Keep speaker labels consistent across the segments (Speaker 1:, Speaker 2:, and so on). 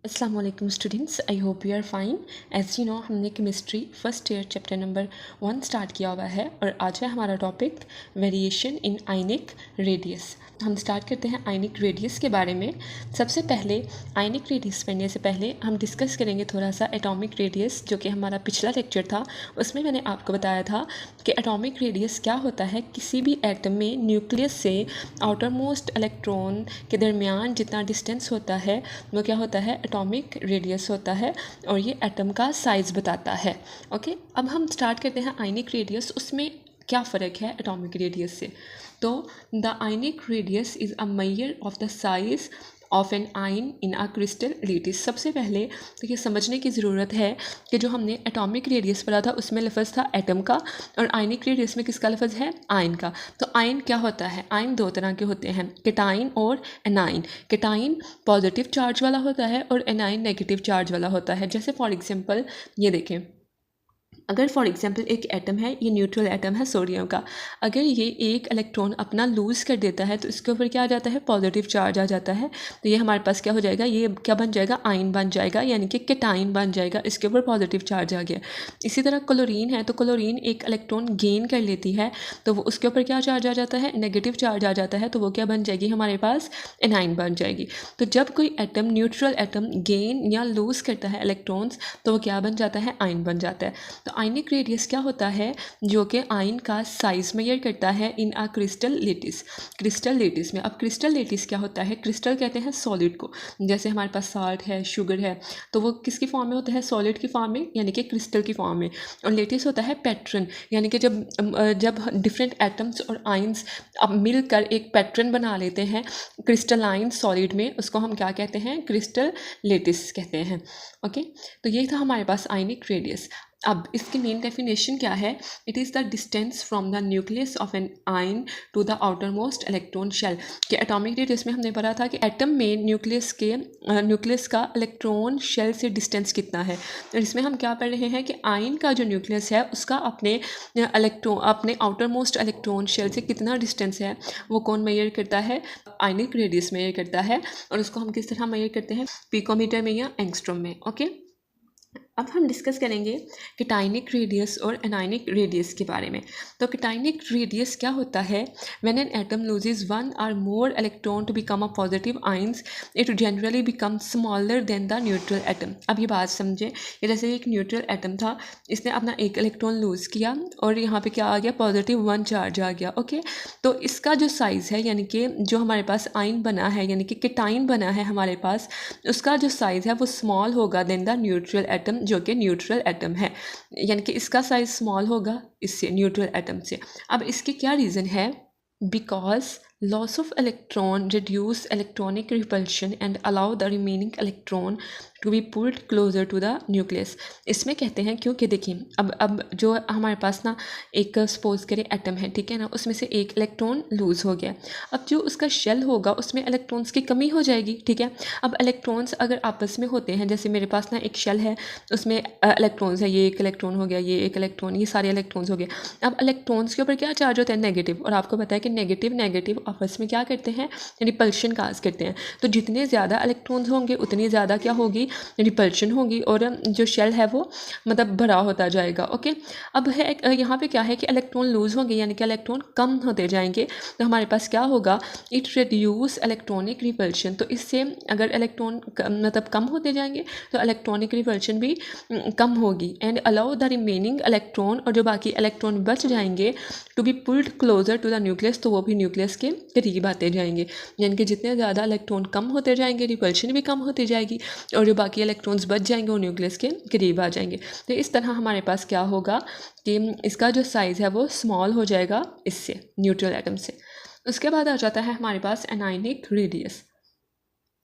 Speaker 1: अस्सलाम वालेकुम students, I hope you are fine. As you know, हमने chemistry first year chapter number 1 start किया हुआ है और आज है हमारा topic variation in ionic radius. हम स्टार्ट करते हैं आयनिक रेडियस के बारे में। सबसे पहले आयनिक रेडियस पढ़ने से पहले हम डिस्कस करेंगे थोड़ा सा एटॉमिक रेडियस, जो कि हमारा पिछला लेक्चर था। उसमें मैंने आपको बताया था कि एटॉमिक रेडियस क्या होता है। किसी भी एटम में न्यूक्लियस से आउटर मोस्ट इलेक्ट्रॉन के दरमियान जितना डिस्टेंस होता है वो क्या होता है, एटॉमिक रेडियस होता है, और ये एटम का साइज़ बताता है। ओके, अब हम स्टार्ट करते हैं आयनिक रेडियस। उसमें क्या फ़र्क है एटॉमिक रेडियस से। तो the ionic radius is a measure of the size of an ion in a crystal lattice. सबसे पहले तो ये समझने की ज़रूरत है कि जो हमने एटॉमिक रेडियस पढ़ा था उसमें लफ्ज़ था एटम का, और आयनिक रेडियस में किसका लफ्ज़ है, आयन का। तो आयन क्या होता है, आयन दो तरह के होते हैं, केटाइन और एनाइन। केटाइन पॉजिटिव चार्ज वाला होता है और एनाइन नेगेटिव चार्ज वाला होता है। जैसे फॉर एग्जांपल ये देखें, अगर फॉर एग्जांपल एक एटम है, ये न्यूट्रल एटम है सोडियम का, अगर ये एक इलेक्ट्रॉन अपना लूज़ कर देता है तो इसके ऊपर क्या आ जाता है, पॉजिटिव चार्ज आ जाता है। तो ये हमारे पास क्या हो जाएगा, ये क्या बन जाएगा, आयन बन जाएगा, यानी कि केटाइन बन जाएगा, इसके ऊपर पॉजिटिव चार्ज आ गया। इसी तरह क्लोरीन है, तो क्लोरीन एक इलेक्ट्रॉन गेन कर लेती है तो वो उसके ऊपर क्या चार्ज आ जाता है, नेगेटिव चार्ज आ जाता है, तो वो क्या बन जाएगी, हमारे पास एनाइन बन जाएगी। तो जब कोई एटम, न्यूट्रल एटम गेन या लूज़ करता है इलेक्ट्रॉन्स, तो वो क्या बन जाता है, आयन बन जाता है। तो आयनिक रेडियस क्या होता है, जो कि आयन का साइज मेजर करता है in a crystal lattice. Crystal lattice में, अब क्रिस्टल लेटिस क्या होता है, क्रिस्टल कहते हैं सॉलिड को। जैसे हमारे पास साल्ट है, शुगर है, तो वो किसकी फॉर्म में होता है, सॉलिड की फॉर्म में, यानी कि क्रिस्टल की फॉर्म में। और लेटिस होता है पैटर्न, यानी कि जब डिफरेंट एटम्स और आयंस अब मिलकर एक पैटर्न बना लेते हैं क्रिस्टलाइन सॉलिड में, उसको हम क्या कहते हैं, क्रिस्टल लेटिस कहते हैं। ओके, तो ये था हमारे पास आयनिक रेडियस। अब इसकी मेन डेफिनेशन क्या है, it is the distance from the nucleus of an ion to the outermost electron shell. कि एटॉमिक रेडियस में हमने पढ़ा था कि एटम में न्यूक्लियस का इलेक्ट्रॉन शेल से डिस्टेंस कितना है। और इसमें हम क्या पढ़ रहे हैं कि आयन का जो न्यूक्लियस है उसका अपने आउटर मोस्ट इलेक्ट्रॉन शेल से कितना डिस्टेंस है, वो कौन मेजर करता है, आयनिक रेडियस मेजर करता है। और उसको हम किस तरह मेजर करते हैं, पिकोमीटर में या एंगस्ट्रॉम में। ओके, अब हम डिस्कस करेंगे केटाइनिक रेडियस और एनाइनिक रेडियस के बारे में। तो केटाइनिक रेडियस क्या होता है, when an atom loses one और more electron to become a positive ions, it generally become smaller than the neutral atom. अब ये बात समझें कि जैसे एक न्यूट्रल एटम था, इसने अपना एक इलेक्ट्रॉन लूज़ किया और यहाँ पे क्या आ गया, +1 चार्ज आ गया। ओके, तो इसका जो साइज़ है, यानी कि जो हमारे पास आयन बना है, यानी कि केटाइन बना है हमारे पास, उसका जो साइज़ है वो स्मॉल होगा देन द न्यूट्रल एटम, जो कि न्यूट्रल एटम है, यानी कि इसका साइज स्मॉल होगा इससे, न्यूट्रल एटम से। अब इसके क्या रीज़न है, because loss of electron reduce electronic repulsion and allow the remaining electron to be pulled closer to the nucleus. इसमें कहते हैं, क्योंकि देखिए अब जो हमारे पास ना एक सपोज करें एटम है, ठीक है ना, उसमें से एक इलेक्ट्रॉन लूज़ हो गया। अब जो उसका शेल होगा उसमें इलेक्ट्रॉन्स की कमी हो जाएगी, ठीक है। अब इलेक्ट्रॉन्स अगर आपस में होते हैं, जैसे मेरे पास ना एक शेल है, उसमें इलेक्ट्रॉन्स है, ये एक इलेक्ट्रॉन हो गया, ये एक इलेक्ट्रॉन, ये सारे इलेक्ट्रॉन्स हो गए। अब इलेक्ट्रॉन्स के ऊपर क्या चार्ज होता है, नेगेटिव, और आपको पता है कि नेगेटिव आपस में क्या करते हैं, रिपल्शन काज करते हैं। तो जितने ज़्यादा इलेक्ट्रॉन्स होंगे उतनी ज़्यादा क्या होगी, रिपल्शन होगी, और जो शेल है वो मतलब भरा होता जाएगा। ओके, अब है यहाँ पे क्या है कि इलेक्ट्रॉन लूज़ होंगे, यानी कि इलेक्ट्रॉन कम होते जाएंगे, तो हमारे पास क्या होगा, इट रिड्यूस इलेक्ट्रॉनिक रिपल्शन। तो इससे अगर इलेक्ट्रॉन मतलब कम होते जाएंगे तो इलेक्ट्रॉनिक रिपल्शन भी कम होगी, and allow the remaining electron, और जो बाकी इलेक्ट्रॉन बच जाएंगे, to be pulled closer to the nucleus, तो वो भी न्यूक्लियस के करीब आते जाएंगे। यानी कि जितने ज़्यादा इलेक्ट्रॉन कम होते जाएंगे, रिपल्शन भी कम होती जाएगी, और जो बाकी इलेक्ट्रॉन्स बच जाएंगे वो न्यूक्लियस के करीब आ जाएंगे। तो इस तरह हमारे पास क्या होगा कि इसका जो साइज़ है वो स्मॉल हो जाएगा इससे, न्यूट्रल एटम से। उसके बाद आ जाता है हमारे पास anionic radius.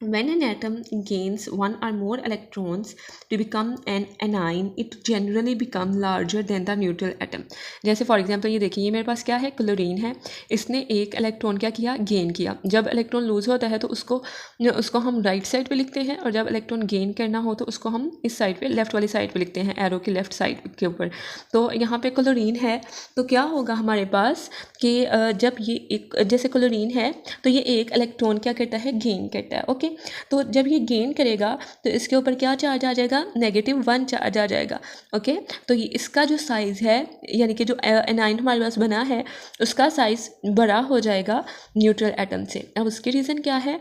Speaker 1: When an atom gains one or more electrons to become an anion, it generally become larger than the neutral atom. जैसे फॉर एग्जांपल ये देखिए, ये मेरे पास क्या है, क्लोरीन है, इसने एक इलेक्ट्रॉन क्या किया, गेन किया। जब इलेक्ट्रॉन लूज होता है तो उसको हम राइट साइड पे लिखते हैं, और जब इलेक्ट्रॉन गेन करना हो तो उसको हम इस साइड पे, लेफ्ट वाली साइड पे लिखते हैं, एरो की लेफ्ट साइड के ऊपर। तो यहाँ पे क्लोरीन है, तो क्या होगा हमारे पास कि जब ये एक, जैसे क्लोरीन है तो ये एक इलेक्ट्रॉन क्या करता है, गेन करता है। ओके, तो जब ये गेन करेगा तो इसके ऊपर क्या चार्ज आ जाएगा, -1 चार्ज आ जाएगा। ओके, तो ये इसका जो साइज़ है यानी कि जो एनाइन हमारे पास बना है उसका साइज़ बड़ा हो जाएगा न्यूट्रल एटम से। अब उसकी रीज़न क्या है,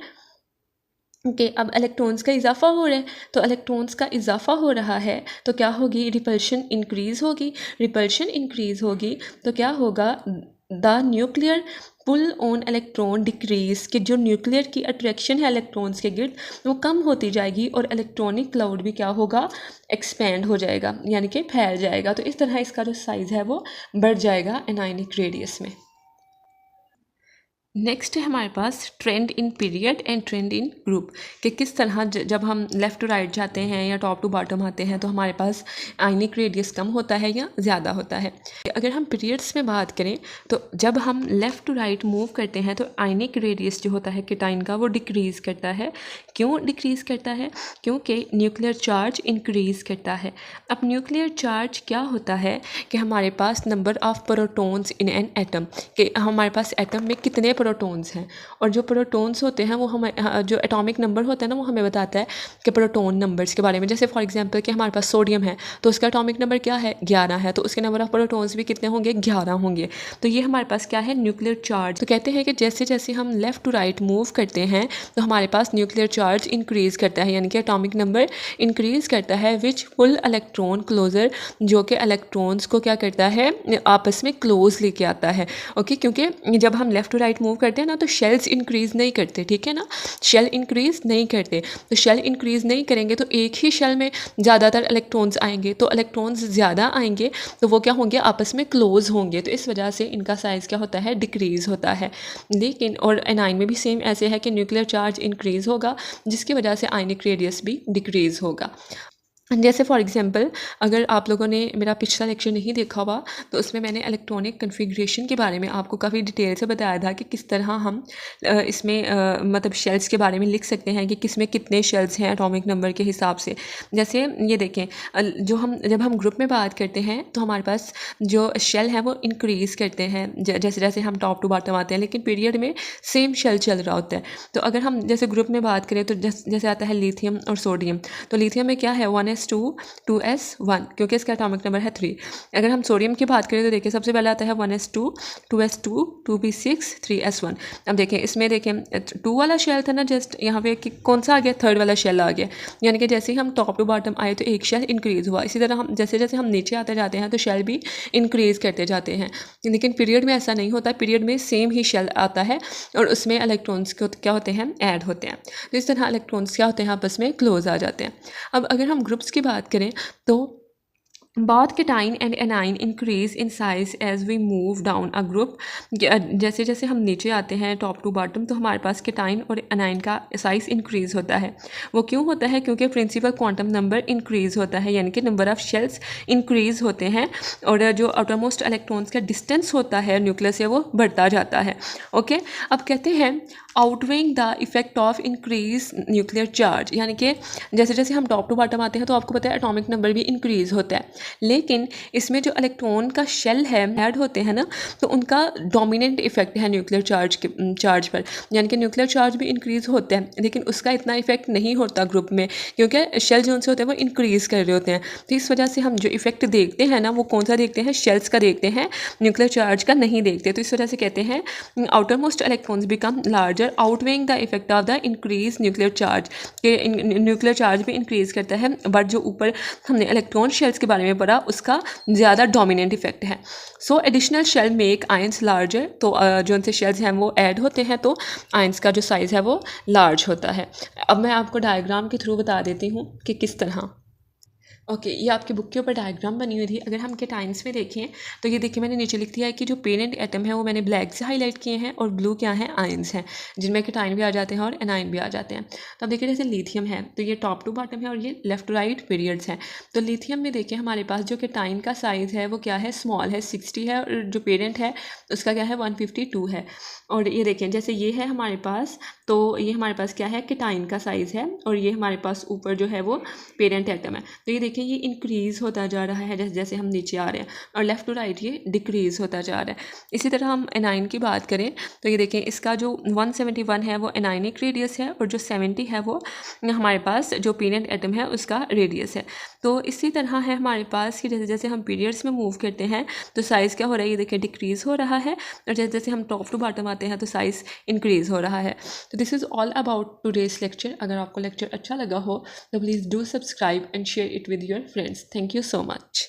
Speaker 1: ओके अब इलेक्ट्रॉन्स का इजाफा हो रहा है, तो इलेक्ट्रॉन्स का इजाफा हो रहा है तो क्या होगी, रिपल्शन इंक्रीज़ होगी। रिपल्शन इंक्रीज़ होगी तो क्या होगा, the nuclear pull on electron decrease, कि जो न्यूक्लियर की अट्रैक्शन है इलेक्ट्रॉन्स के गिर्द वो कम होती जाएगी और इलेक्ट्रॉनिक क्लाउड भी क्या होगा, एक्सपेंड हो जाएगा यानी कि फैल जाएगा। तो इस तरह इसका जो साइज़ है वो बढ़ जाएगा एनायनिक रेडियस में। नेक्स्ट है हमारे पास trend in period and trend in group, कि किस तरह जब हम लेफ़्ट टू राइट जाते हैं या टॉप टू बॉटम आते हैं तो हमारे पास आयनिक रेडियस कम होता है या ज़्यादा होता है। अगर हम पीरियड्स में बात करें तो जब हम लेफ़्ट टू राइट मूव करते हैं तो आयनिक रेडियस जो होता है केटाइन का वो डिक्रीज़ करता है। क्यों डिक्रीज़ करता है, क्योंकि न्यूक्लियर चार्ज इंक्रीज़ करता है। अब न्यूक्लियर चार्ज क्या होता है कि हमारे पास number of protons in an atom, कि हमारे पास एटम में कितने प्रोटॉन्स हैं, और जो प्रोटॉन्स होते हैं वो हमें जो एटॉमिक नंबर होता है ना वो हमें बताता है कि प्रोटॉन नंबर्स के बारे में। जैसे फॉर एग्जांपल कि हमारे पास सोडियम है तो उसका एटॉमिक नंबर क्या है, 11 है, तो उसके नंबर ऑफ प्रोटॉन्स भी कितने होंगे, 11 होंगे। तो ये हमारे पास क्या है, न्यूक्लियर चार्ज। तो कहते हैं कि जैसे जैसे हम लेफ़्ट टू राइट मूव करते हैं तो हमारे पास न्यूक्लियर चार्ज इंक्रीज़ करता है यानी कि एटॉमिक नंबर इंक्रीज़ करता है, विच पुल इलेक्ट्रॉन क्लोजर, जो कि इलेक्ट्रॉन्स को क्या करता है, आपस में क्लोज लेके आता है। ओके, क्योंकि जब हम लेफ़्ट टू राइट मूव करते हैं ना तो शेल्स इंक्रीज़ नहीं करते, ठीक है ना, शेल इंक्रीज़ नहीं करते। तो शेल इंक्रीज़ नहीं करेंगे तो एक ही शेल में ज़्यादातर इलेक्ट्रॉन्स आएंगे, तो इलेक्ट्रॉन्स ज़्यादा आएंगे तो वो क्या होंगे, आपस में क्लोज होंगे, तो इस वजह से इनका साइज़ क्या होता है, डिक्रीज़ होता है। लेकिन और एनाइन में भी सेम ऐसे है कि न्यूक्लियर चार्ज इंक्रीज़ होगा जिसकी वजह से आयनिक रेडियस भी डिक्रीज़ होगा। जैसे फॉर एग्जांपल अगर आप लोगों ने मेरा पिछला लेक्चर नहीं देखा हुआ तो उसमें मैंने इलेक्ट्रॉनिक कन्फिग्रेशन के बारे में आपको काफ़ी डिटेल से बताया था कि किस तरह हम इसमें मतलब शेल्स के बारे में लिख सकते हैं कि किस में कितने शेल्स हैं एटॉमिक नंबर के हिसाब से। जैसे ये देखें, जब हम ग्रुप में बात करते हैं तो हमारे पास जो शेल है वो इंक्रीज़ करते हैं जैसे जैसे हम टॉप टू बॉटम आते हैं, लेकिन पीरियड में सेम शेल चल रहा होता है। तो अगर हम जैसे ग्रुप में बात करें तो जैसे आता है लिथियम और सोडियम, तो लिथियम में क्या है 1s2 2s1 क्योंकि इसका एटॉमिक नंबर है 3। अगर हम सोडियम की बात करें तो देखिए सबसे पहले आता है 1s2 2s2 2p6 3s1। अब देखें इसमें देखें 2 वाला शेल था ना जस्ट यहाँ पे कि कौन सा आ गया, थर्ड वाला शेल आ गया, यानी कि जैसे ही हम टॉप टू बॉटम आए तो एक शेल इंक्रीज़ हुआ। इसी तरह हम जैसे जैसे हम नीचे आते जाते हैं तो शेल भी इंक्रीज़ करते जाते हैं, लेकिन पीरियड में ऐसा नहीं होता। पीरियड में सेम ही शेल आता है और उसमें इलेक्ट्रॉन्स क्या होते हैं, ऐड होते हैं। तो इस तरह इलेक्ट्रॉन्स क्या होते हैं, आपस में क्लोज आ जाते हैं। अब अगर हम ग्रुप्स की बात करें तो both cation and anion increase in size as we move down a group। जैसे जैसे हम नीचे आते हैं टॉप टू बॉटम तो हमारे पास केटाइन और एनाइन का साइज़ इंक्रीज़ होता है। वो क्यों होता है, क्योंकि प्रिंसिपल क्वांटम नंबर इंक्रीज़ होता है यानी कि नंबर ऑफ़ शेल्स इंक्रीज़ होते हैं और जो आउटरमोस्ट इलेक्ट्रॉन्स का डिस्टेंस होता है न्यूक्लियस से वो बढ़ता जाता है। ओके, अब कहते हैं outweighing the effect of increase nuclear charge, यानी कि जैसे जैसे हम टॉप टू बॉटम आते हैं तो आपको पता है एटॉमिक नंबर भी इंक्रीज़ होता है, लेकिन इसमें जो इलेक्ट्रॉन का शेल है ऐड होते हैं ना तो उनका डोमिनेंट इफेक्ट है न्यूक्लियर चार्ज पर, यानी कि न्यूक्लियर चार्ज भी इंक्रीज़ होता है लेकिन उसका इतना इफेक्ट नहीं होता ग्रुप में क्योंकि शेल जो उनसे होते हैं वो इंक्रीज़ कर रहे होते हैं। तो इस वजह से हम जो इफेक्ट देखते हैं ना वो कौन सा देखते हैं, शेल्स का देखते हैं, न्यूक्लियर चार्ज का नहीं देखते। तो इस वजह से कहते हैं outermost electrons become larger outweighing the effect of the increase nuclear charge, के न्यूक्लियर चार्ज भी इंक्रीज़ करता है बट जो ऊपर हमने इलेक्ट्रॉन शेल्स के बारे में पढ़ा उसका ज़्यादा डोमिनेंट इफेक्ट है। सो additional shell make ions larger, तो जो उनसे शेल्स हैं वो ऐड होते हैं तो आयंस का जो साइज़ है वो लार्ज होता है। अब मैं आपको डायग्राम के थ्रू बता देती हूँ कि किस तरह। ओके, ये आपकी बुक के ऊपर डायग्राम बनी हुई थी। अगर हम केटाइंस में देखें तो ये देखिए मैंने नीचे लिख दिया है कि जो पेरेंट एटम है वो मैंने ब्लैक से हाईलाइट किए हैं और ब्लू क्या है, आयंस हैं, जिनमें केटाइन भी आ जाते हैं और एनाइन भी आ जाते हैं। तो अब देखिए जैसे लिथियम है तो ये टॉप टू बॉटम है और ये लेफ्ट टू राइट पीरियड्स हैं। तो लिथियम में देखिए हमारे पास जो केटाइन का साइज़ है वो क्या है, स्मॉल है 60 है, और जो पेरेंट है उसका क्या है 152 है। और ये देखें जैसे ये है हमारे पास, तो ये हमारे पास क्या है, केटाइन का साइज़ है और ये हमारे पास ऊपर जो है वो पेरेंट एटम है। तो ये देखिए देखें ये इंक्रीज़ होता जा रहा है जैसे जैसे हम नीचे आ रहे हैं, और लेफ़्ट टू राइट ये डिक्रीज़ होता जा रहा है। इसी तरह हम एनाइन की बात करें तो ये देखें इसका जो 171 है वो एनाइनिक रेडियस है, और जो 70 है वो हमारे पास जो पीनेट एटम है उसका रेडियस है। तो इसी तरह है हमारे पास कि जैसे जैसे हम पीरियड्स में मूव करते हैं तो साइज़ क्या हो रहा है, ये देखें डिक्रीज़ हो रहा है, और जैसे जैसे हम टॉप टू बॉटम आते हैं तो साइज़ इंक्रीज़ हो रहा है। तो this is all about today's lecture. अगर आपको लेक्चर अच्छा लगा हो तो please do subscribe and share it with your friends. Thank you so much.